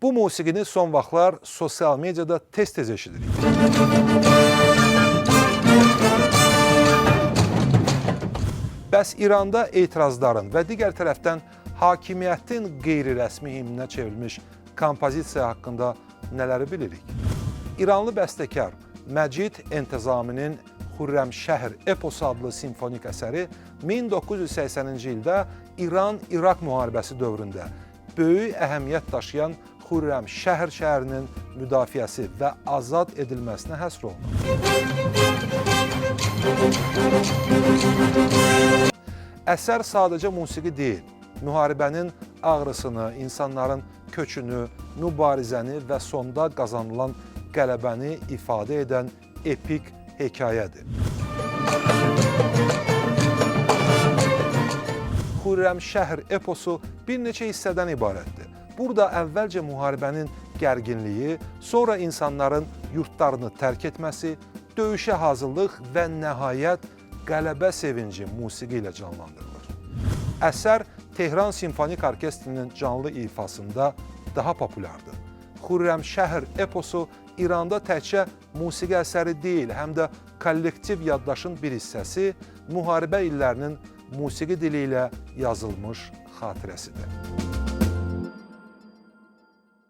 Bu musiqini son vaxtlar sosial mediada tez-tez eşidirik. Bəs İranda etirazların və digər tərəfdən hakimiyyətin qeyri-rəsmi himninə çevrilmiş kompozisiya haqqında nələri bilirik? İranlı bəstəkar Məcid Entezaminin Xürrəmşəhr eposu adlı simfonik əsəri 1980-ci ildə İran-İraq müharibəsi dövründə böyük əhəmiyyət daşıyan Xürrəmşəhr şəhərinin müdafiəsi və azad edilməsinə həsr olunur. Əsər sadəcə musiqi deyil, müharibənin ağrısını, insanların köçünü, mübarizəni və sonda qazanılan qələbəni ifadə edən epik hekayədir. Xürrəmşəhr eposu bir neçə hissədən ibarətdir. Burada əvvəlcə müharibənin gərginliyi, sonra insanların yurtlarını tərk etməsi, döyüşə hazırlıq və nəhayət qələbə sevinci musiqi ilə canlandırılır. Əsər Tehran Simfonik Orkestrinin canlı ifasında daha populyardır. Xürrəmşəhr eposu İranda təkcə musiqi əsəri deyil, həm də kollektiv yaddaşın bir hissəsi, müharibə illərinin musiqi dili ilə yazılmış xatirəsidir.